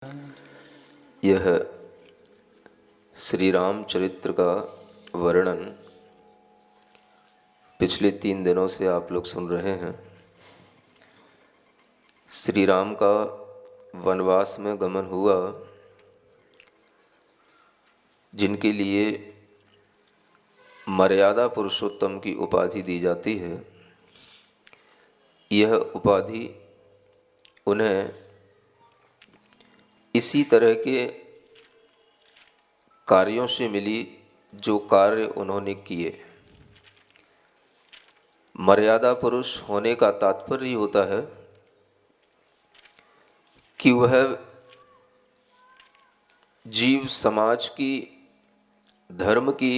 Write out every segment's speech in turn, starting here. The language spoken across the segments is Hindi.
यह श्री रामचरित्र का वर्णन पिछले 3 दिनों से आप लोग सुन रहे हैं। श्री राम का वनवास में गमन हुआ, जिनके लिए मर्यादा पुरुषोत्तम की उपाधि दी जाती है। यह उपाधि उन्हें इसी तरह के कार्यों से मिली जो कार्य उन्होंने किए। मर्यादा पुरुष होने का तात्पर्य होता है कि वह जीव समाज की, धर्म की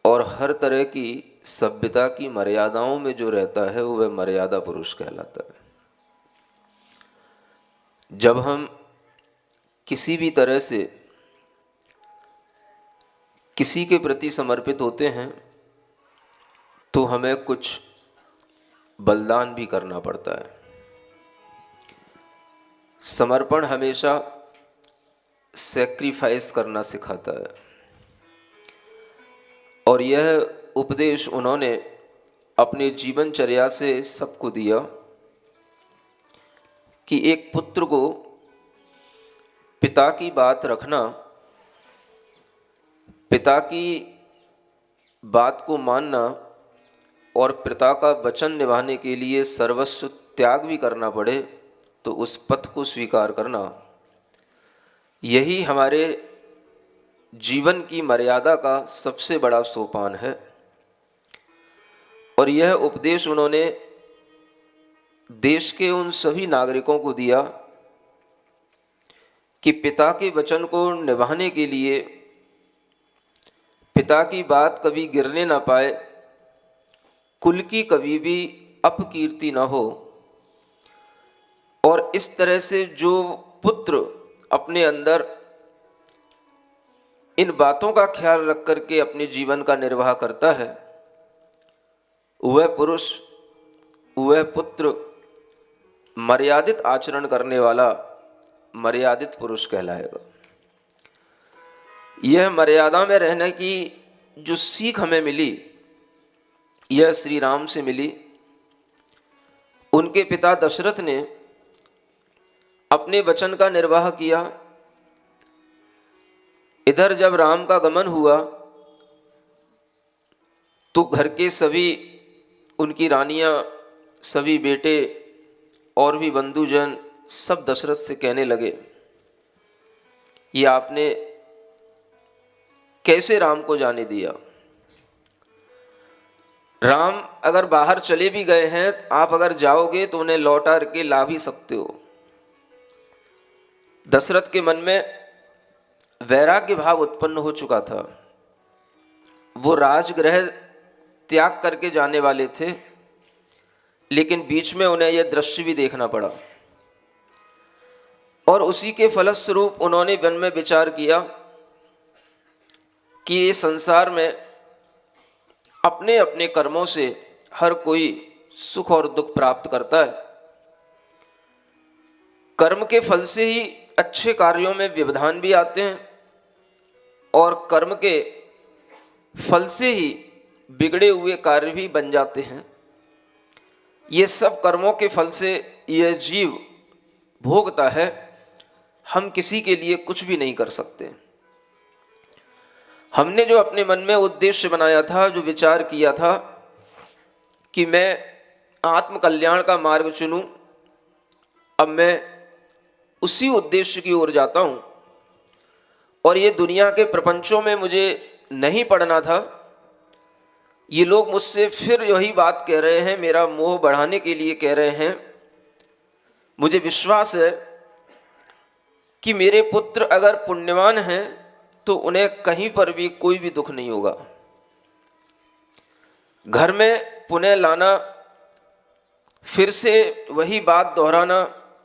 और हर तरह की सभ्यता की मर्यादाओं में जो रहता है वह मर्यादा पुरुष कहलाता है। जब हम किसी भी तरह से किसी के प्रति समर्पित होते हैं तो हमें कुछ बलिदान भी करना पड़ता है। समर्पण हमेशा सैक्रिफाइस करना सिखाता है, और यह उपदेश उन्होंने अपने जीवनचर्या से सबको दिया कि एक पुत्र को पिता की बात रखना, पिता की बात को मानना और पिता का वचन निभाने के लिए सर्वस्व त्याग भी करना पड़े तो उस पथ को स्वीकार करना, यही हमारे जीवन की मर्यादा का सबसे बड़ा सोपान है। और यह उपदेश उन्होंने देश के उन सभी नागरिकों को दिया कि पिता के वचन को निभाने के लिए पिता की बात कभी गिरने ना पाए, कुल की कभी भी अपकीर्ति न हो। और इस तरह से जो पुत्र अपने अंदर इन बातों का ख्याल रख करके अपने जीवन का निर्वाह करता है, वह पुरुष, वह पुत्र मर्यादित आचरण करने वाला मर्यादित पुरुष कहलाएगा। यह मर्यादा में रहने की जो सीख हमें मिली, यह श्री राम से मिली। उनके पिता दशरथ ने अपने वचन का निर्वाह किया। इधर जब राम का गमन हुआ तो घर के सभी, उनकी रानियां, सभी बेटे और भी बंधुजन सब दशरथ से कहने लगे, ये आपने कैसे राम को जाने दिया? राम अगर बाहर चले भी गए हैं, आप अगर जाओगे तो उन्हें लौटा के ला भी सकते हो। दशरथ के मन में वैराग्य भाव उत्पन्न हो चुका था। वो राजगृह त्याग करके जाने वाले थे, लेकिन बीच में उन्हें यह दृश्य भी देखना पड़ा, और उसी के फलस्वरूप उन्होंने मन में विचार किया कि ये संसार में अपने अपने कर्मों से हर कोई सुख और दुख प्राप्त करता है। कर्म के फल से ही अच्छे कार्यों में व्यवधान भी आते हैं, और कर्म के फल से ही बिगड़े हुए कार्य भी बन जाते हैं। ये सब कर्मों के फल से यह जीव भोगता है। हम किसी के लिए कुछ भी नहीं कर सकते। हमने जो अपने मन में उद्देश्य बनाया था, जो विचार किया था कि मैं आत्म कल्याण का मार्ग चुनूं, अब मैं उसी उद्देश्य की ओर जाता हूं। और ये दुनिया के प्रपंचों में मुझे नहीं पड़ना था। ये लोग मुझसे फिर यही बात कह रहे हैं, मेरा मोह बढ़ाने के लिए कह रहे हैं। मुझे विश्वास है कि मेरे पुत्र अगर पुण्यवान हैं तो उन्हें कहीं पर भी कोई भी दुख नहीं होगा। घर में पुनः लाना, फिर से वही बात दोहराना,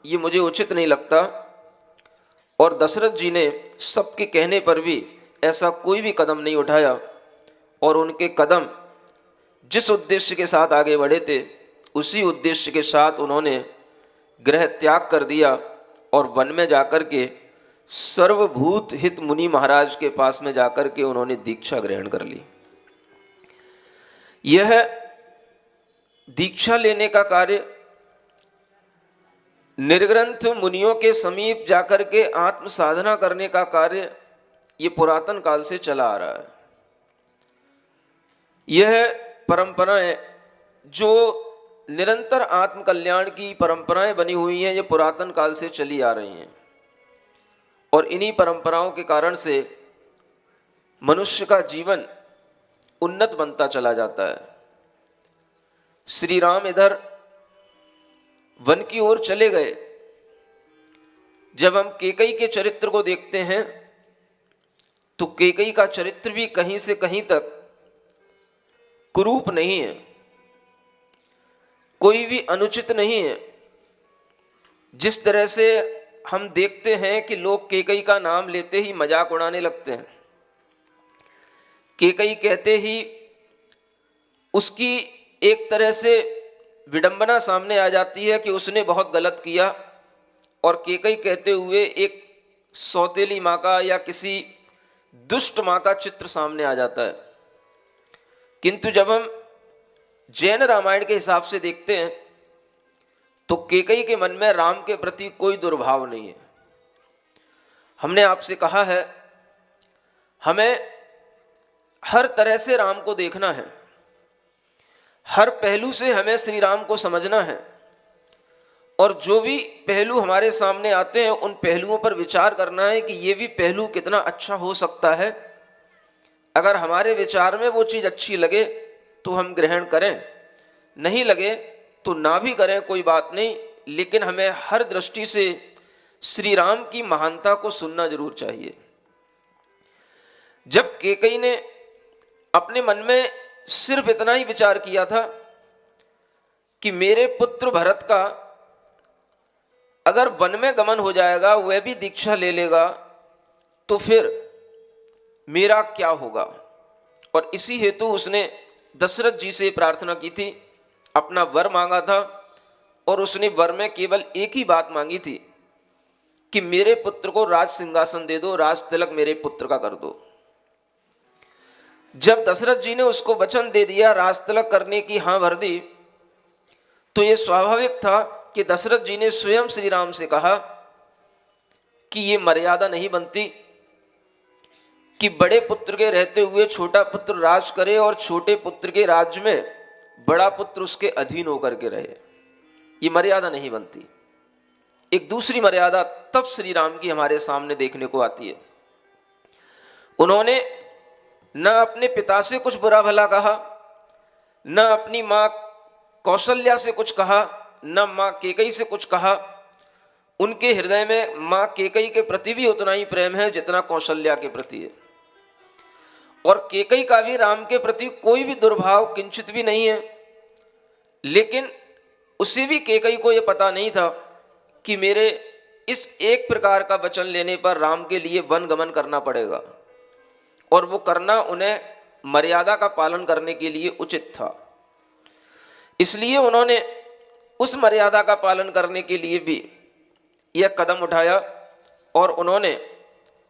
ये मुझे उचित नहीं लगता। और दशरथ जी ने सबके कहने पर भी ऐसा कोई भी कदम नहीं उठाया, और उनके कदम जिस उद्देश्य के साथ आगे बढ़े थे, उसी उद्देश्य के साथ उन्होंने गृह त्याग कर दिया और वन में जाकर के सर्वभूत हित मुनि महाराज के पास में जाकर के उन्होंने दीक्षा ग्रहण कर ली। यह दीक्षा लेने का कार्य निर्ग्रंथ मुनियों के समीप जाकर के आत्म साधना करने का कार्य ये पुरातन काल से चला आ रहा है। यह परंपराएं जो निरंतर आत्म कल्याण की परंपराएं बनी हुई हैं, ये पुरातन काल से चली आ रही हैं और इन्हीं परंपराओं के कारण से मनुष्य का जीवन उन्नत बनता चला जाता है। श्री राम इधर वन की ओर चले गए। जब हम कैकेयी के चरित्र को देखते हैं तो कैकेयी का चरित्र भी कहीं से कहीं तक कुरूप नहीं है, कोई भी अनुचित नहीं है। जिस तरह से हम देखते हैं कि लोग कैकेयी का नाम लेते ही मजाक उड़ाने लगते हैं, कैकेयी कहते ही उसकी एक तरह से विडंबना सामने आ जाती है कि उसने बहुत गलत किया, और कैकेयी कहते हुए एक सौतेली माँ का या किसी दुष्ट माँ का चित्र सामने आ जाता है। किंतु जब हम जैन रामायण के हिसाब से देखते हैं तो कैकेयी के मन में राम के प्रति कोई दुर्भाव नहीं है। हमने आपसे कहा है हमें हर तरह से राम को देखना है, हर पहलू से हमें श्री राम को समझना है, और जो भी पहलू हमारे सामने आते हैं उन पहलुओं पर विचार करना है कि ये भी पहलू कितना अच्छा हो सकता है। अगर हमारे विचार में वो चीज़ अच्छी लगे तो हम ग्रहण करें, नहीं लगे तो ना भी करें, कोई बात नहीं, लेकिन हमें हर दृष्टि से श्री राम की महानता को सुनना जरूर चाहिए। जब कैकेयी ने अपने मन में सिर्फ इतना ही विचार किया था कि मेरे पुत्र भरत का अगर वन में गमन हो जाएगा, वह भी दीक्षा ले लेगा, तो फिर मेरा क्या होगा, और इसी हेतु उसने दशरथ जी से प्रार्थना की थी, अपना वर मांगा था, और उसने वर में केवल एक ही बात मांगी थी कि मेरे पुत्र को राज सिंहासन दे दो, राज तिलक मेरे पुत्र का कर दो। जब दशरथ जी ने उसको वचन दे दिया, राज तिलक करने की हाँ भर दी, तो ये स्वाभाविक था कि दशरथ जी ने स्वयं श्री राम से कहा कि ये मर्यादा नहीं बनती कि बड़े पुत्र के रहते हुए छोटा पुत्र राज करे और छोटे पुत्र के राज्य में बड़ा पुत्र उसके अधीन होकर के रहे। ये मर्यादा नहीं बनती। एक दूसरी मर्यादा तब श्री राम की हमारे सामने देखने को आती है। उन्होंने न अपने पिता से कुछ बुरा भला कहा, न अपनी माँ कौशल्या से कुछ कहा, न माँ कैकेयी से कुछ कहा। उनके हृदय में माँ कैकेयी के प्रति भी उतना ही प्रेम है जितना कौशल्या के प्रति है, और कैकेयी का भी राम के प्रति कोई भी दुर्भाव किंचित भी नहीं है। लेकिन उसे भी कैकेयी को यह पता नहीं था कि मेरे इस एक प्रकार का वचन लेने पर राम के लिए वन गमन करना पड़ेगा, और वो करना उन्हें मर्यादा का पालन करने के लिए उचित था। इसलिए उन्होंने उस मर्यादा का पालन करने के लिए भी यह कदम उठाया, और उन्होंने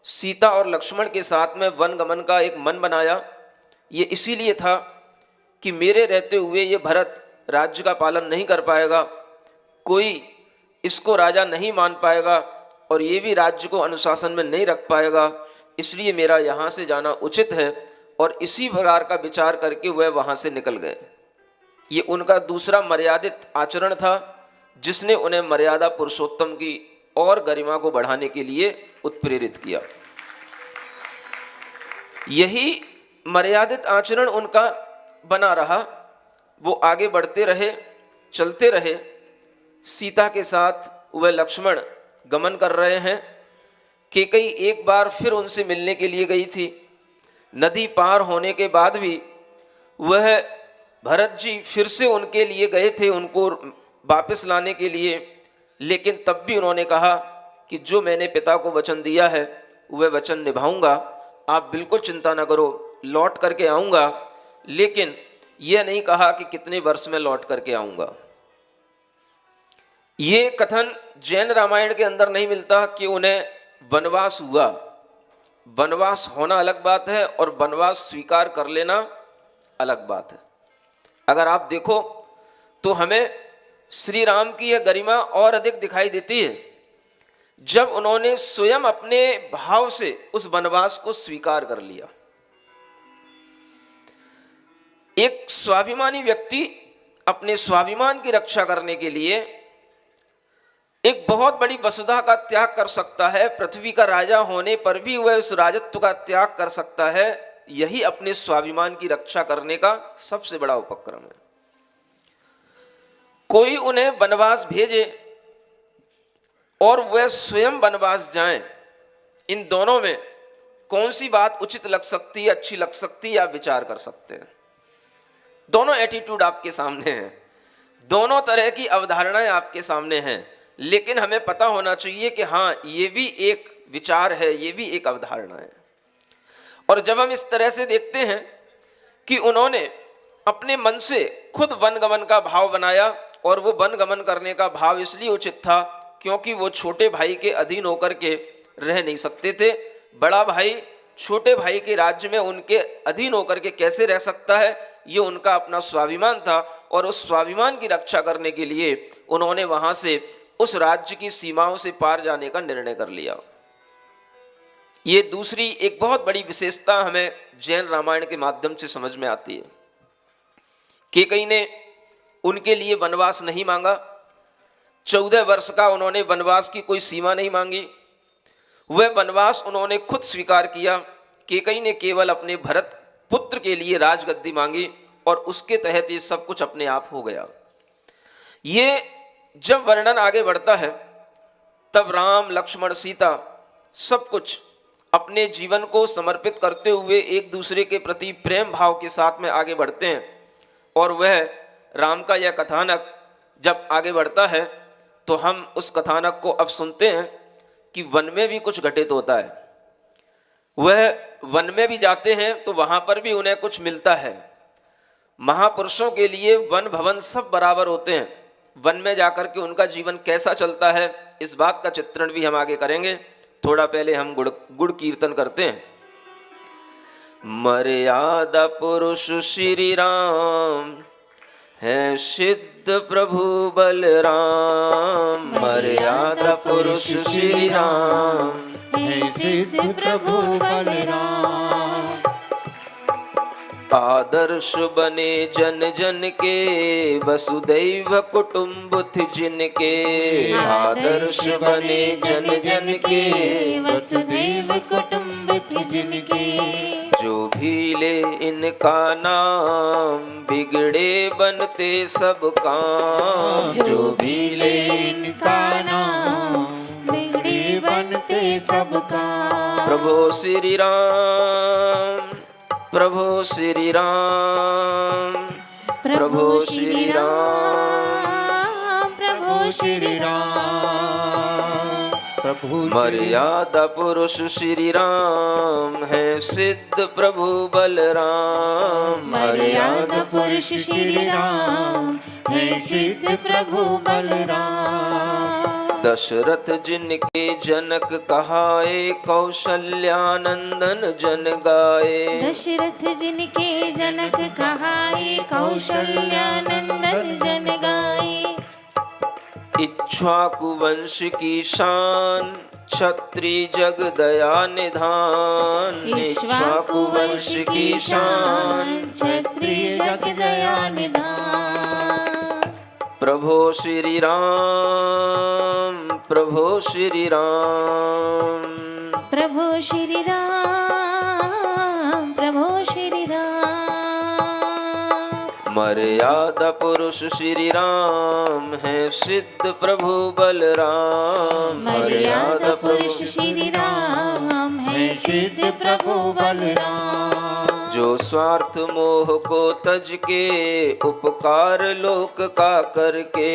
सीता और लक्ष्मण के साथ में वन गमन का एक मन बनाया। ये इसीलिए था कि मेरे रहते हुए ये भरत राज्य का पालन नहीं कर पाएगा, कोई इसको राजा नहीं मान पाएगा, और ये भी राज्य को अनुशासन में नहीं रख पाएगा, इसलिए मेरा यहाँ से जाना उचित है। और इसी प्रकार का विचार करके वह वहाँ से निकल गए। ये उनका दूसरा मर्यादित आचरण था जिसने उन्हें मर्यादा पुरुषोत्तम की और गरिमा को बढ़ाने के लिए उत्प्रेरित किया। यही मर्यादित आचरण उनका बना रहा। वो आगे बढ़ते रहे, चलते रहे। सीता के साथ वह लक्ष्मण गमन कर रहे हैं। कैकेयी एक बार फिर उनसे मिलने के लिए गई थी। नदी पार होने के बाद भी वह भरत जी फिर से उनके लिए गए थे, उनको वापस लाने के लिए। लेकिन तब भी उन्होंने कहा कि जो मैंने पिता को वचन दिया है वह वचन निभाऊंगा, आप बिल्कुल चिंता न करो, लौट करके आऊँगा। लेकिन यह नहीं कहा कि कितने वर्ष में लौट करके आऊँगा। ये कथन जैन रामायण के अंदर नहीं मिलता कि उन्हें वनवास हुआ। वनवास होना अलग बात है और वनवास स्वीकार कर लेना अलग बात है। अगर आप देखो तो हमें श्री राम की यह गरिमा और अधिक दिखाई देती है जब उन्होंने स्वयं अपने भाव से उस वनवास को स्वीकार कर लिया। एक स्वाभिमानी व्यक्ति अपने स्वाभिमान की रक्षा करने के लिए एक बहुत बड़ी वसुधा का त्याग कर सकता है, पृथ्वी का राजा होने पर भी वह उस राजत्व का त्याग कर सकता है। यही अपने स्वाभिमान की रक्षा करने का सबसे बड़ा उपक्रम है। कोई उन्हें वनवास भेजे और वह स्वयं वनवास जाएं, इन दोनों में कौन सी बात उचित लग सकती है, अच्छी लग सकती है, आप विचार कर सकते हैं। दोनों एटीट्यूड आपके सामने हैं, दोनों तरह की अवधारणाएं आपके सामने हैं, लेकिन हमें पता होना चाहिए कि हाँ, ये भी एक विचार है, ये भी एक अवधारणा है। और जब हम इस तरह से देखते हैं कि उन्होंने अपने मन से खुद वनगमन का भाव बनाया, और वो वनगमन करने का भाव इसलिए उचित था क्योंकि वो छोटे भाई के अधीन होकर के रह नहीं सकते थे। बड़ा भाई छोटे भाई के राज्य में उनके अधीन होकर के कैसे रह सकता है, ये उनका अपना स्वाभिमान था, और उस स्वाभिमान की रक्षा करने के लिए उन्होंने वहां से उस राज्य की सीमाओं से पार जाने का निर्णय कर लिया। ये दूसरी एक बहुत बड़ी विशेषता हमें जैन रामायण के माध्यम से समझ में आती है। कैकेयी ने उनके लिए वनवास नहीं मांगा, 14 वर्ष का उन्होंने वनवास की कोई सीमा नहीं मांगी, वह वनवास उन्होंने खुद स्वीकार किया। कैकेयी ने केवल अपने भरत पुत्र के लिए राजगद्दी मांगी और उसके तहत ये सब कुछ अपने आप हो गया। ये जब वर्णन आगे बढ़ता है तब राम लक्ष्मण सीता सब कुछ अपने जीवन को समर्पित करते हुए एक दूसरे के प्रति प्रेम भाव के साथ में आगे बढ़ते हैं। और वह राम का यह कथानक जब आगे बढ़ता है तो हम उस कथानक को अब सुनते हैं कि वन में भी कुछ घटित होता है। वह वन में भी जाते हैं तो वहाँ पर भी उन्हें कुछ मिलता है। महापुरुषों के लिए वन भवन सब बराबर होते हैं। वन में जाकर के उनका जीवन कैसा चलता है, इस बात का चित्रण भी हम आगे करेंगे। थोड़ा पहले हम गुड़ कीर्तन करते हैं। मर्यादा पुरुष श्री राम है सिद्ध प्रभु बलराम। मर्यादा पुरुष श्री राम है सिद्ध प्रभु बलराम। आदर्श बने जन जन के वसुदैव कुटुम्बुथ जिनके। आदर्श बने जन जन के वसुदैव कुटुम्बुथ जिनके। जो भी ले इनका नाम बिगड़े बनते सब काम। जो भी ले इनका नाम बिगड़े बनते सब काम। प्रभु श्री राम, प्रभु श्री राम, प्रभु श्री राम, प्रभु श्री राम, प्रभु मर्यादा पुरुष श्री राम है सिद्ध प्रभु बलराम। मर्यादा पुरुष श्री राम है सिद्ध प्रभु बलराम। दशरथ जिनके जनक कहाए कौशल्यानंदन जन गाए। दशरथ जिनके जनक कहाए कौशल्यानंदन जन गाए। इक्ष्वाकु वंश की शान क्षत्रिय जग दया निधान। इक्ष्वाकु वंश की शान क्षत्रिय जग दया निधान। प्रभो श्री राम, प्रभो श्री राम, प्रभो श्री राम, प्रभो श्री राम। मर्यादा पुरुष श्री राम है सिद्ध प्रभु बलराम। मर्यादा पुरुष श्री राम है सिद्ध प्रभु बलराम। जो स्वार्थ मोह को तज के उपकार लोक का करके।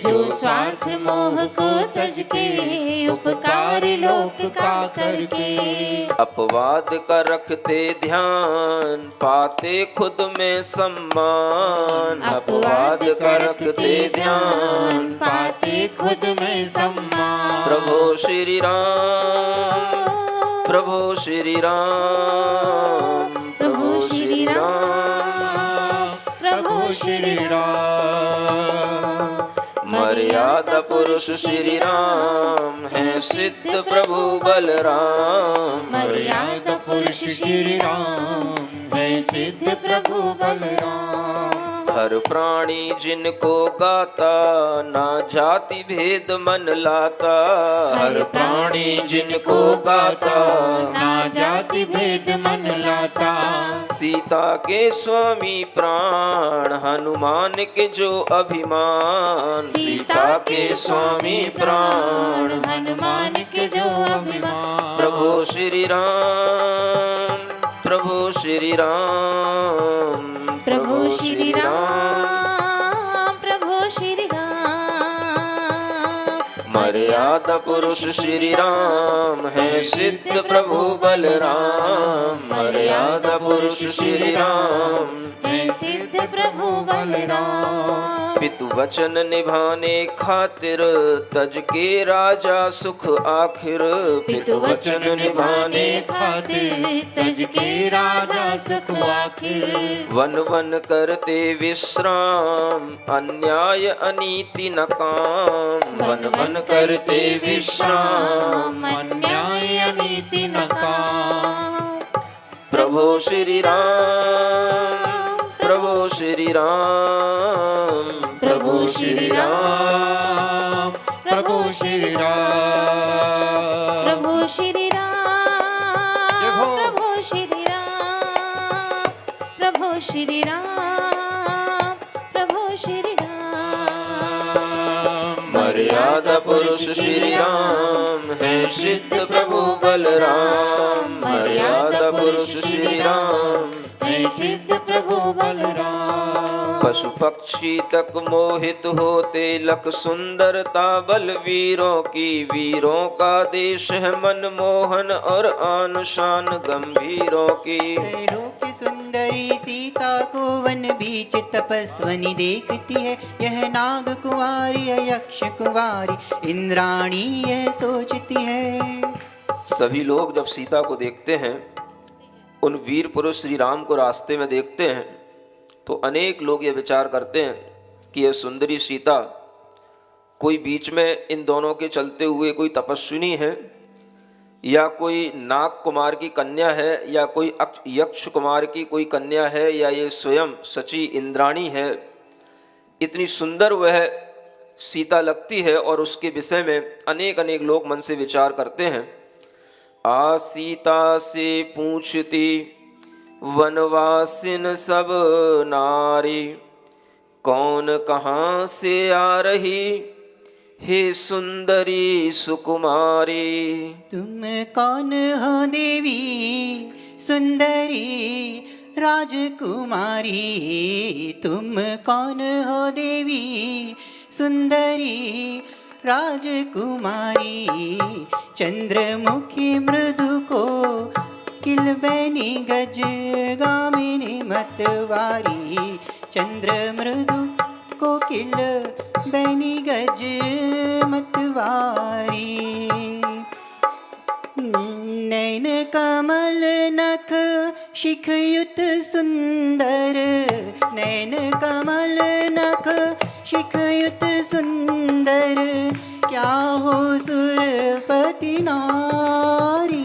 जो स्वार्थ मोह को तज के उपकार लोक का करके। अपवाद का रखते ध्यान पाते खुद में सम्मान। अपवाद का रखते ध्यान पाते खुद में सम्मान। प्रभु श्री राम, प्रभु श्री राम, प्रभु श्री राम, प्रभु श्री राम। मर्यादा पुरुष श्री राम है सिद्ध प्रभु बलराम। मर्यादा पुरुष श्री राम है सिद्ध प्रभु बलराम। हर प्राणी जिनको गाता ना जाति भेद मन लाता। हर प्राणी जिनको गाता ना जाति भेद मन लाता। सीता के स्वामी प्राण हनुमान के जो अभिमान। सीता के स्वामी प्राण हनुमान के जो अभिमान। प्रभु श्री राम, प्रभु श्री राम, प्रभु श्री राम, प्रभु श्री राम। मर्यादा पुरुष श्री राम है सिद्ध प्रभु बलराम। मर्यादा पुरुष श्री राम है सिद्ध प्रभु बलराम। पितु वचन निभाने खातिर तज के राजा सुख आखिर। पितु वचन निभाने खातिर तज के राजा सुख आखिर। वन वन करते विश्राम अन्याय अनीति न काम। वन वन करते विश्राम अन्याय अनीति न काम। प्रभु श्री राम, प्रभु श्री राम, प्रभु श्री राम, प्रभु श्री राम। प्रभु श्री राम, देखो। प्रभु श्री राम, प्रभु श्री राम, प्रभु श्री राम। मर्यादा पुरुष श्री राम है सिद्ध प्रभु बलराम। मर्यादा पुरुष श्री राम है सिद्ध प्रभु बलराम। पशु पक्षी तक मोहित होते लख सुंदरता बलवीरों की। वीरों का देश है मनमोहन और आन शान गंभीरों की। त्रैलोक्य सुंदरी सीता को वन बीच तपस्वनी देखती है। यह नाग कुंवारी यक्ष कुंवारी इंद्राणी यह सोचती है। सभी लोग जब सीता को देखते हैं, उन वीर पुरुष श्री राम को रास्ते में देखते हैं, तो अनेक लोग ये विचार करते हैं कि यह सुंदरी सीता कोई बीच में इन दोनों के चलते हुए कोई तपस्विनी है, या कोई नाग कुमार की कन्या है, या कोई यक्ष कुमार की कोई कन्या है, या ये स्वयं सची इंद्राणी है। इतनी सुंदर वह सीता लगती है और उसके विषय में अनेक अनेक लोग मन से विचार करते हैं। आ सीता से पूछती वनवासिन सब नारी। कौन कहाँ से आ रही हे सुंदरी सुकुमारी। तुम कौन हो देवी सुंदरी राजकुमारी। तुम कौन हो देवी सुंदरी राजकुमारी। चंद्रमुखी मृदु को किलबैनी गज गामिनी मतवारी। चंद्र मृदु को किल बैनी गज मतवारी। नैन कमल नख शिखयुत सुंदर। नैन कमल नख शिखयुत सुंदर। क्या हो सुरपति नारी।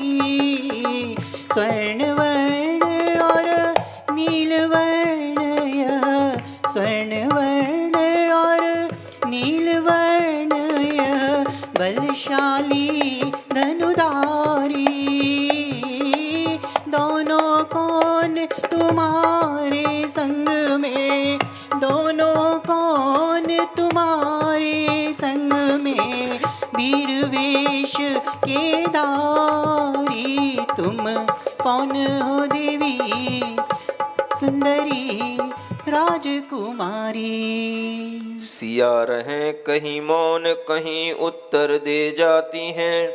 स्वर्ण वर्ण और नील वर्ण यह स्वर्ण वर्ण और नील वर्ण यह बलशाली धनुधारी। दोनों कौन तुम्हारे संग में। दोनों कौन तुम्हारे संग में। वीर वेश के धारी। तुम कौन हो देवी सुंदरी राजकुमारी। सिया रहें कहीं मौन कहीं उत्तर दे जाती हैं,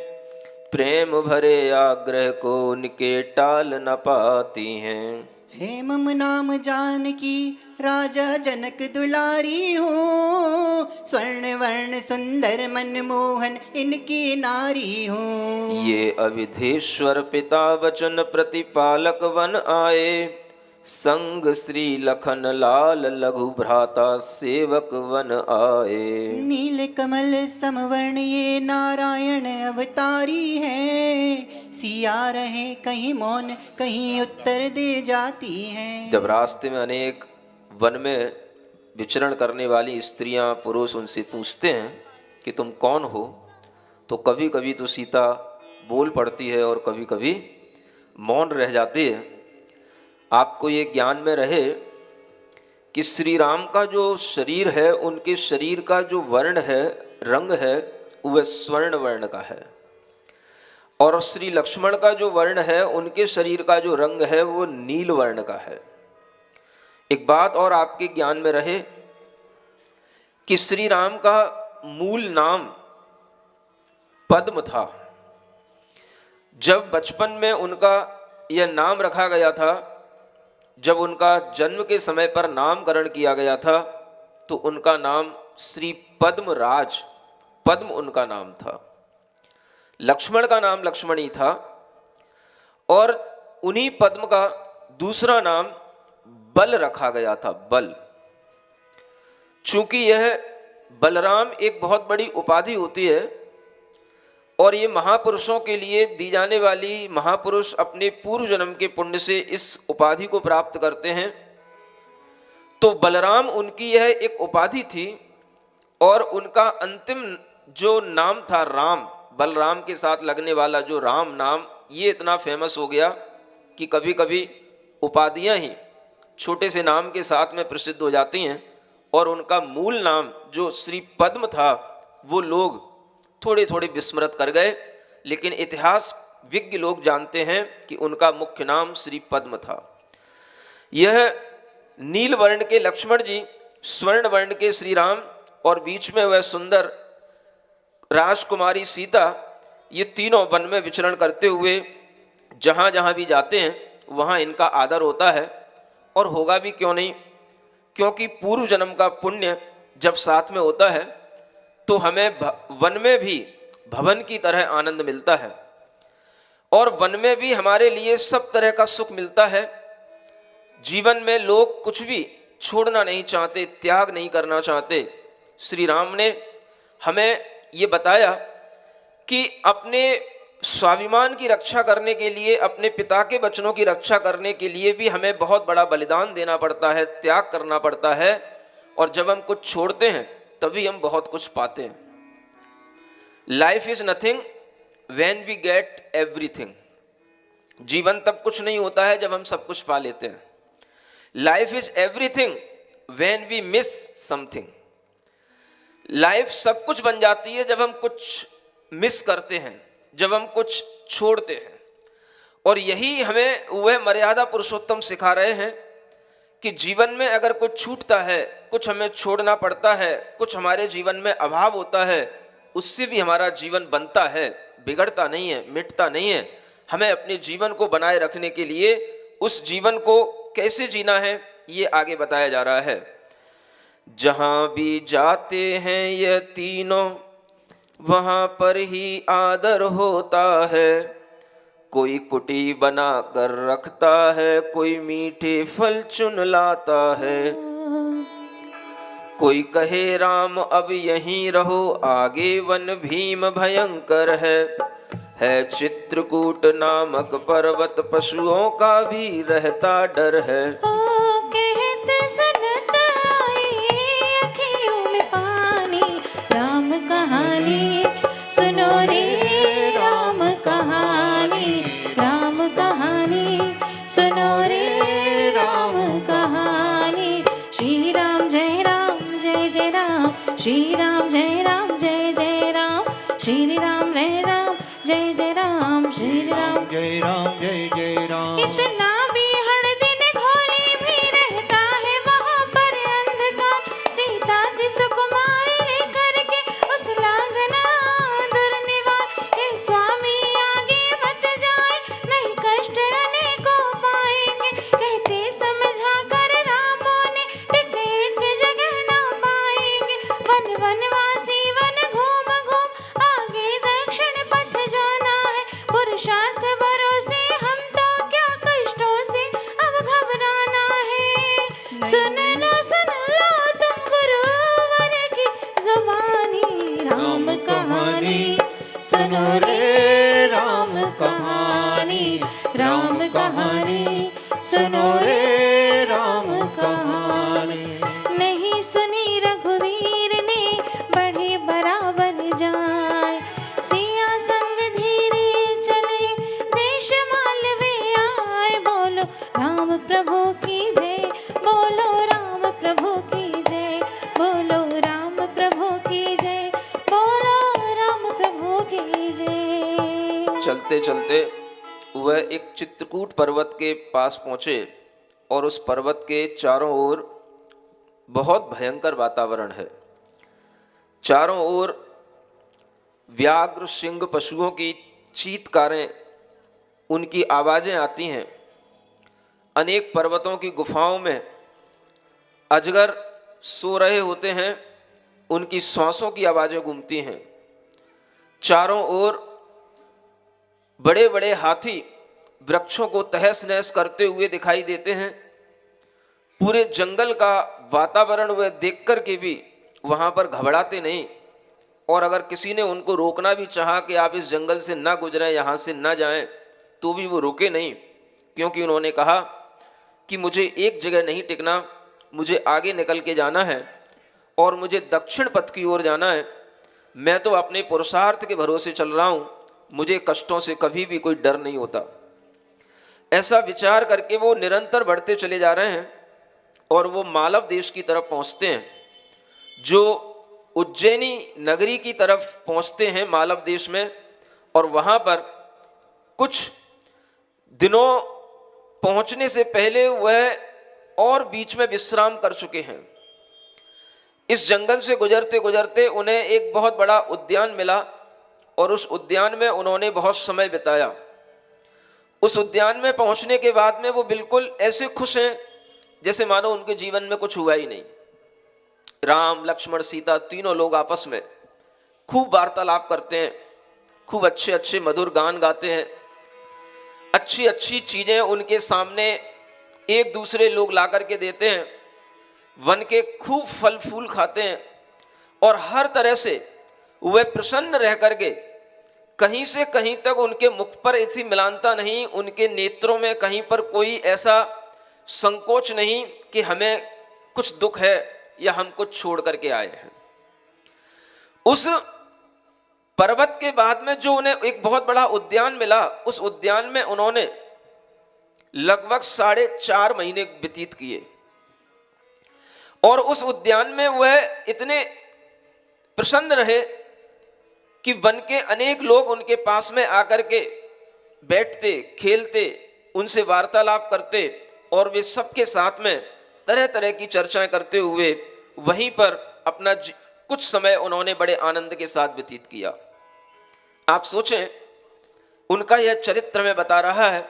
प्रेम भरे आग्रह को उनके टाल न पाती हैं। हे मम नाम जानकी राजा जनक दुलारी हूँ, स्वर्ण वर्ण सुंदर मनमोहन इनकी नारी हूँ। ये अविधेश्वर पिता वचन प्रतिपालक वन आए, संग श्री लखन लाल लघु भ्राता सेवक वन आए। नील कमल समवर्ण ये नारायण अवतारी है, सिया रहे कहीं मौन कहीं उत्तर दे जाती हैं। जब रास्ते में अनेक वन में विचरण करने वाली स्त्रियां पुरुष उनसे पूछते हैं कि तुम कौन हो, तो कभी कभी तो सीता बोल पड़ती है और कभी कभी मौन रह जाती है। आपको ये ज्ञान में रहे कि श्री राम का जो शरीर है, उनके शरीर का जो वर्ण है, रंग है, वह स्वर्ण वर्ण का है, और श्री लक्ष्मण का जो वर्ण है, उनके शरीर का जो रंग है, वो नील वर्ण का है। एक बात और आपके ज्ञान में रहे कि श्री राम का मूल नाम पद्म था। जब बचपन में उनका यह नाम रखा गया था, जब उनका जन्म के समय पर नामकरण किया गया था, तो उनका नाम श्री पद्मराज, पद्म उनका नाम था। लक्ष्मण का नाम लक्ष्मण ही था, और उन्हीं पद्म का दूसरा नाम बल रखा गया था, बल। चूंकि यह बलराम एक बहुत बड़ी उपाधि होती है, और ये महापुरुषों के लिए दी जाने वाली, महापुरुष अपने पूर्व जन्म के पुण्य से इस उपाधि को प्राप्त करते हैं। तो बलराम उनकी यह एक उपाधि थी, और उनका अंतिम जो नाम था राम, बलराम के साथ लगने वाला जो राम नाम, ये इतना फेमस हो गया कि कभी कभी उपाधियां ही छोटे से नाम के साथ में प्रसिद्ध हो जाती हैं, और उनका मूल नाम जो श्री पद्म था, वो लोग थोड़े थोड़े विस्मृत कर गए, लेकिन इतिहास विज्ञ लोग जानते हैं कि उनका मुख्य नाम श्री पद्म था। यह नील वर्ण के लक्ष्मण जी, स्वर्ण वर्ण के श्री राम, और बीच में वह सुंदर राजकुमारी सीता, ये तीनों वन में विचरण करते हुए जहाँ जहाँ भी जाते हैं वहाँ इनका आदर होता है, और होगा भी क्यों नहीं, क्योंकि पूर्व जन्म का पुण्य जब साथ में होता है तो हमें वन में भी भवन की तरह आनंद मिलता है, और वन में भी हमारे लिए सब तरह का सुख मिलता है। जीवन में लोग कुछ भी छोड़ना नहीं चाहते, त्याग नहीं करना चाहते। श्री राम ने हमें ये बताया कि अपने स्वाभिमान की रक्षा करने के लिए, अपने पिता के वचनों की रक्षा करने के लिए भी हमें बहुत बड़ा बलिदान देना पड़ता है, त्याग करना पड़ता है, और जब हम कुछ छोड़ते हैं तभी हम बहुत कुछ पाते हैं। Life is nothing when we get everything. जीवन तब कुछ नहीं होता है जब हम सब कुछ पा लेते हैं। Life is everything when we miss something. Life सब कुछ बन जाती है जब हम कुछ मिस करते हैं, जब हम कुछ छोड़ते हैं। और यही हमें वह मर्यादा पुरुषोत्तम सिखा रहे हैं कि जीवन में अगर कुछ छूटता है, कुछ हमें छोड़ना पड़ता है, कुछ हमारे जीवन में अभाव होता है, उससे भी हमारा जीवन बनता है, बिगड़ता नहीं है, मिटता नहीं है। हमें अपने जीवन को बनाए रखने के लिए उस जीवन को कैसे जीना है, ये आगे बताया जा रहा है। जहाँ भी जाते हैं ये तीनों, वहाँ पर ही आदर होता है। कोई कुटी बना कर रखता है, कोई मीठे फल चुन लाता है। कोई कहे राम अब यहीं रहो, आगे वन भीम भयंकर है चित्रकूट नामक पर्वत, पशुओं का भी रहता डर है। कहते सुनता आई अखियों में पानी, राम कहानी सुनो रे, राम कहानी, राम कहानी सुनो रे, राम कहानी। श्री राम जय राम, श्री राम जय राम जय राम, श्री राम जय राम जय राम, श्री राम जय राम जय जय राम। इतना भी हर दिन खोली भी पुरुषार्थ भरोसे हम तो क्या कष्टों से अब घबराना है। सुन लो तुम गुरुवर की जुबानी, राम कहानी सुनो रे राम कहानी, राम कहानी सुनो रे राम कहानी। नहीं सुनी रघुवीर ने बढ़े बराबर जाए, सिया संग धीरे चले देश मालवे आए। बोलो राम प्रभु की जय, बोलो राम प्रभु की जय, बोलो राम प्रभु की जय, बोलो राम प्रभु की जय। चलते चलते वह एक चित्रकूट पर्वत के पास पहुंचे और उस पर्वत के चारों ओर बहुत भयंकर वातावरण है। चारों ओर व्याघ्र सिंह पशुओं की चीत्कारें, उनकी आवाज़ें आती हैं। अनेक पर्वतों की गुफाओं में अजगर सो रहे होते हैं, उनकी श्वासों की आवाज़ें गूंजती हैं। चारों ओर बड़े बड़े हाथी वृक्षों को तहस नहस करते हुए दिखाई देते हैं। पूरे जंगल का वातावरण वह देख कर के भी वहाँ पर घबराते नहीं, और अगर किसी ने उनको रोकना भी चाहा कि आप इस जंगल से ना गुजरें, यहाँ से ना जाएं, तो भी वो रुके नहीं, क्योंकि उन्होंने कहा कि मुझे एक जगह नहीं टिकना, मुझे आगे निकल के जाना है और मुझे दक्षिण पथ की ओर जाना है। मैं तो अपने पुरुषार्थ के भरोसे चल रहा हूँ, मुझे कष्टों से कभी भी कोई डर नहीं होता। ऐसा विचार करके वो निरंतर बढ़ते चले जा रहे हैं और वो मालव देश की तरफ पहुँचते हैं, जो उज्जैनी नगरी की तरफ पहुँचते हैं मालव देश में। और वहाँ पर कुछ दिनों पहुँचने से पहले वह और बीच में विश्राम कर चुके हैं। इस जंगल से गुजरते गुजरते उन्हें एक बहुत बड़ा उद्यान मिला और उस उद्यान में उन्होंने बहुत समय बिताया। उस उद्यान में पहुंचने के बाद में वो बिल्कुल ऐसे खुश हैं जैसे मानो उनके जीवन में कुछ हुआ ही नहीं। राम लक्ष्मण सीता तीनों लोग आपस में खूब वार्तालाप करते हैं, खूब अच्छे अच्छे मधुर गान गाते हैं, अच्छी अच्छी चीज़ें उनके सामने एक दूसरे लोग ला करके देते हैं, वन के खूब फल फूल खाते हैं और हर तरह से वे प्रसन्न रह करके कहीं से कहीं तक उनके मुख पर ऐसी मिलानता नहीं, उनके नेत्रों में कहीं पर कोई ऐसा संकोच नहीं कि हमें कुछ दुख है या हम कुछ छोड़ करके आए हैं। उस पर्वत के बाद में जो उन्हें एक बहुत बड़ा उद्यान मिला, उस उद्यान में उन्होंने लगभग 4.5 महीने व्यतीत किए और उस उद्यान में वह इतने प्रसन्न रहे कि वन के अनेक लोग उनके पास में आकर के बैठते, खेलते, उनसे वार्तालाप करते और वे सबके साथ में तरह तरह की चर्चाएं करते हुए वहीं पर अपना कुछ समय उन्होंने बड़े आनंद के साथ व्यतीत किया। आप सोचें, उनका यह चरित्र में बता रहा है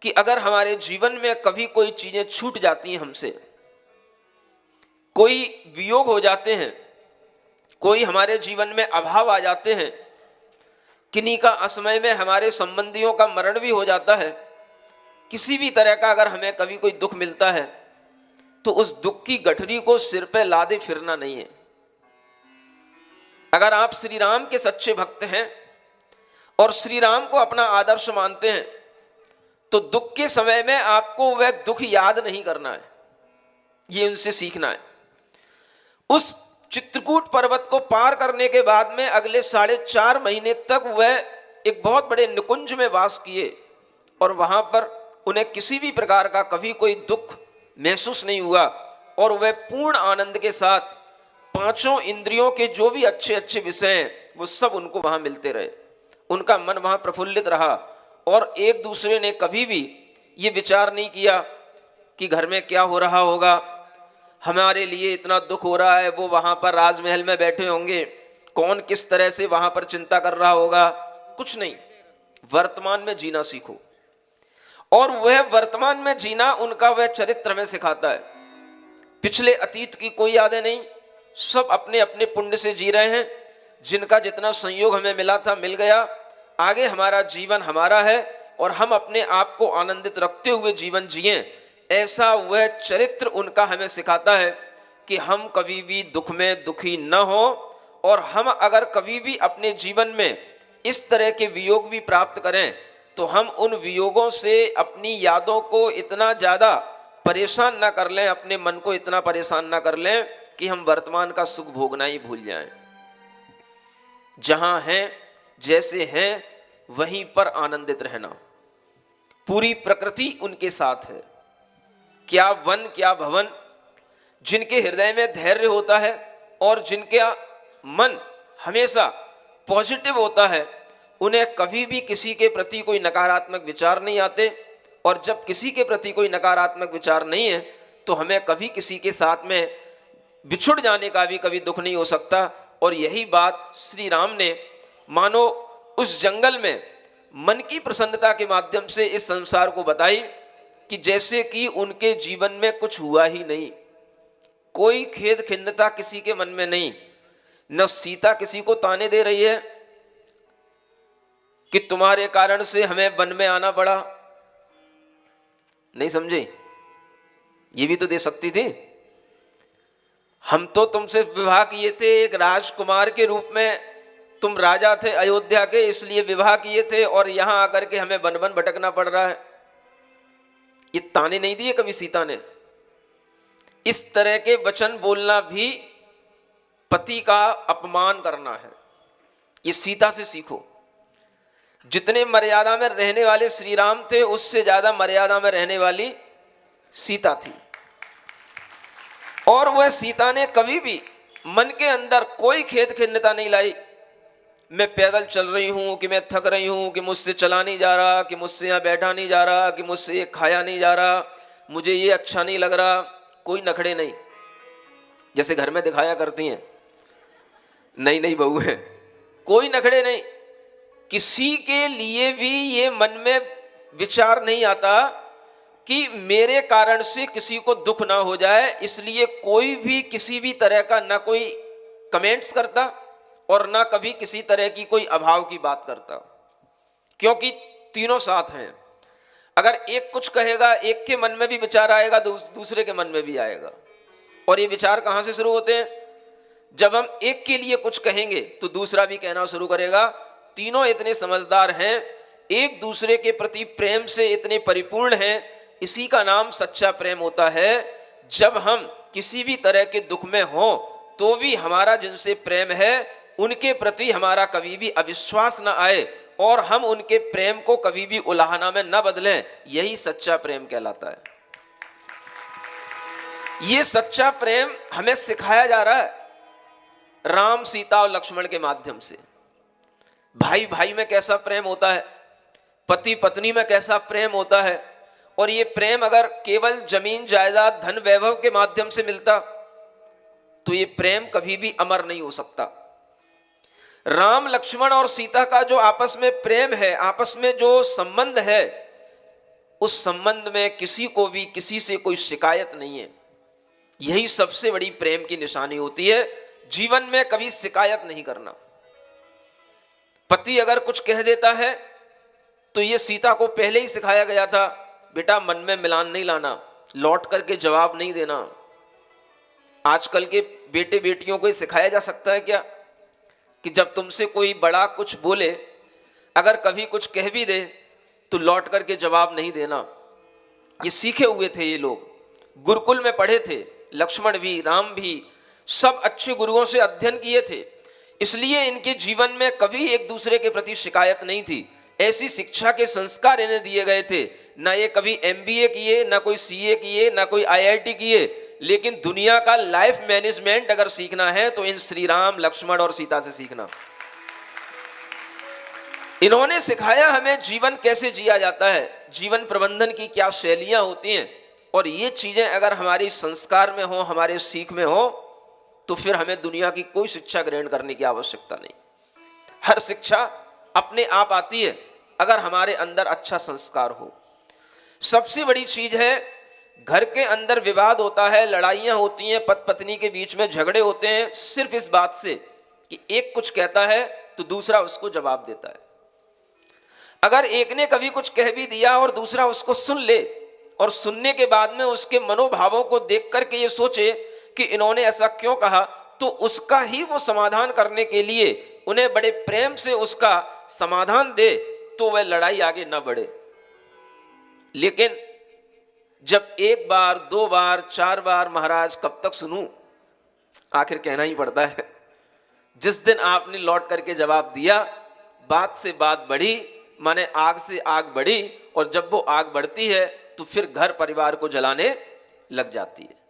कि अगर हमारे जीवन में कभी कोई चीजें छूट जाती हैं हमसे, कोई वियोग हो जाते हैं, कोई हमारे जीवन में अभाव आ जाते हैं, किन्हीं का असमय में हमारे संबंधियों का मरण भी हो जाता है, किसी भी तरह का अगर हमें कभी कोई दुख मिलता है तो उस दुख की गठरी को सिर पे लादे फिरना नहीं है। अगर आप श्री राम के सच्चे भक्त हैं और श्री राम को अपना आदर्श मानते हैं तो दुख के समय में आपको वह दुख याद नहीं करना है, ये उनसे सीखना है। उस चित्रकूट पर्वत को पार करने के बाद में अगले 4.5 महीने तक वह एक बहुत बड़े निकुंज में वास किए और वहां पर उन्हें किसी भी प्रकार का कभी कोई दुख महसूस नहीं हुआ और वह पूर्ण आनंद के साथ 5 इंद्रियों के जो भी अच्छे अच्छे विषय हैं वो सब उनको वहां मिलते रहे। उनका मन वहां प्रफुल्लित रहा और एक दूसरे ने कभी भी ये विचार नहीं किया कि घर में क्या हो रहा होगा, हमारे लिए इतना दुख हो रहा है, वो वहां पर राजमहल में बैठे होंगे, कौन किस तरह से वहां पर चिंता कर रहा होगा। कुछ नहीं, वर्तमान में जीना सीखो। और वह वर्तमान में जीना उनका वह चरित्र में सिखाता है। पिछले अतीत की कोई यादें नहीं, सब अपने अपने पुण्य से जी रहे हैं। जिनका जितना संयोग हमें मिला था मिल गया, आगे हमारा जीवन हमारा है और हम अपने आप को आनंदित रखते हुए जीवन जिएं, ऐसा वह चरित्र उनका हमें सिखाता है कि हम कभी भी दुख में दुखी न हो, और हम अगर कभी भी अपने जीवन में इस तरह के वियोग भी प्राप्त करें तो हम उन वियोगों से अपनी यादों को इतना ज़्यादा परेशान ना कर लें, अपने मन को इतना परेशान ना कर लें कि हम वर्तमान का सुख भोगना ही भूल जाएं। जहां हैं, जैसे हैं, वहीं पर आनंदित रहना। पूरी प्रकृति उनके साथ है, क्या वन क्या भवन। जिनके हृदय में धैर्य होता है और जिनका मन हमेशा पॉजिटिव होता है, उन्हें कभी भी किसी के प्रति कोई नकारात्मक विचार नहीं आते, और जब किसी के प्रति कोई नकारात्मक विचार नहीं है तो हमें कभी किसी के साथ में बिछुड़ जाने का भी कभी दुख नहीं हो सकता। और यही बात श्री राम ने मानो उस जंगल में मन की प्रसन्नता के माध्यम से इस संसार को बताई कि जैसे कि उनके जीवन में कुछ हुआ ही नहीं, कोई खेद खिन्नता किसी के मन में नहीं। न सीता किसी को ताने दे रही है कि तुम्हारे कारण से हमें वन में आना पड़ा, नहीं समझे, ये भी तो दे सकती थी। हम तो तुमसे विवाह किए थे एक राजकुमार के रूप में, तुम राजा थे अयोध्या के इसलिए विवाह किए थे, और यहां आकर के हमें वन वन भटकना पड़ रहा है। ये ताने नहीं दिए कभी सीता ने। इस तरह के वचन बोलना भी पति का अपमान करना है। ये सीता से सीखो। जितने मर्यादा में रहने वाले श्री राम थे, उससे ज्यादा मर्यादा में रहने वाली सीता थी। और वह सीता ने कभी भी मन के अंदर कोई खेद खिन्नता नहीं लाई। मैं पैदल चल रही हूं कि मैं थक रही हूं, कि मुझसे चला नहीं जा रहा, कि मुझसे यहाँ बैठा नहीं जा रहा, कि मुझसे ये खाया नहीं जा रहा, मुझे ये अच्छा नहीं लग रहा, कोई नखड़े नहीं, जैसे घर में दिखाया करती हैं नई नई बहू है, कोई नखड़े नहीं। किसी के लिए भी ये मन में विचार नहीं आता कि मेरे कारण से किसी को दुख ना हो जाए, इसलिए कोई भी किसी भी तरह का ना कोई कमेंट्स करता और ना कभी किसी तरह की कोई अभाव की बात करता, क्योंकि तीनों साथ हैं। अगर एक कुछ कहेगा, एक के मन में भी विचार आएगा, दूसरे के मन में भी आएगा। और ये विचार कहाँ से शुरू होते हैं? जब हम एक के लिए कुछ कहेंगे तो दूसरा भी कहना शुरू करेगा। तीनों इतने समझदार हैं, एक दूसरे के प्रति प्रेम से इतने परिपूर्ण हैं, इसी का नाम सच्चा प्रेम होता है। जब हम किसी भी तरह के दुख में हो तो भी हमारा जिनसे प्रेम है उनके प्रति हमारा कभी भी अविश्वास न आए और हम उनके प्रेम को कभी भी उलाहना में न बदलें, यही सच्चा प्रेम कहलाता है। ये सच्चा प्रेम हमें सिखाया जा रहा है राम, सीता और लक्ष्मण के माध्यम से। भाई भाई में कैसा प्रेम होता है, पति पत्नी में कैसा प्रेम होता है, और ये प्रेम अगर केवल जमीन जायदाद धन वैभव के माध्यम से मिलता तो ये प्रेम कभी भी अमर नहीं हो सकता। राम लक्ष्मण और सीता का जो आपस में प्रेम है, आपस में जो संबंध है, उस संबंध में किसी को भी किसी से कोई शिकायत नहीं है। यही सबसे बड़ी प्रेम की निशानी होती है, जीवन में कभी शिकायत नहीं करना। पति अगर कुछ कह देता है तो ये सीता को पहले ही सिखाया गया था, बेटा मन में मिलान नहीं लाना, लौट करके जवाब नहीं देना। आजकल के बेटे बेटियों को ये सिखाया जा सकता है क्या कि जब तुमसे कोई बड़ा कुछ बोले, अगर कभी कुछ कह भी दे तो लौट करके जवाब नहीं देना। ये सीखे हुए थे, ये लोग गुरुकुल में पढ़े थे, लक्ष्मण भी राम भी सब अच्छे गुरुओं से अध्ययन किए थे, इसलिए इनके जीवन में कभी एक दूसरे के प्रति शिकायत नहीं थी। ऐसी शिक्षा के संस्कार इन्हें दिए गए थे। ना ये कभी MBA किए, ना कोई CA किए, ना कोई IIT किए, लेकिन दुनिया का लाइफ मैनेजमेंट अगर सीखना है तो इन श्री राम लक्ष्मण और सीता से सीखना। इन्होंने सिखाया हमें जीवन कैसे जिया जाता है, जीवन प्रबंधन की क्या शैलियां होती हैं, और ये चीजें अगर हमारी संस्कार में हो, हमारे सीख में हो, तो फिर हमें दुनिया की कोई शिक्षा ग्रहण करने की आवश्यकता नहीं। हर शिक्षा अपने आप आती है अगर हमारे अंदर अच्छा संस्कार हो। सबसे बड़ी चीज है, घर के अंदर विवाद होता है, लड़ाइयां होती हैं, पति पत्नी के बीच में झगड़े होते हैं, सिर्फ इस बात से कि एक कुछ कहता है तो दूसरा उसको जवाब देता है। अगर एक ने कभी कुछ कह भी दिया और दूसरा उसको सुन ले और सुनने के बाद में उसके मनोभावों को देख करके ये सोचे कि इन्होंने ऐसा क्यों कहा, तो उसका ही वो समाधान करने के लिए उन्हें बड़े प्रेम से उसका समाधान दे, तो वह लड़ाई आगे न बढ़े। लेकिन जब एक बार, दो बार, चार बार महाराज कब तक सुनूं, आखिर कहना ही पड़ता है। जिस दिन आपने लौट करके जवाब दिया, बात से बात बढ़ी, माने आग से आग बढ़ी, और जब वो आग बढ़ती है तो फिर घर परिवार को जलाने लग जाती है।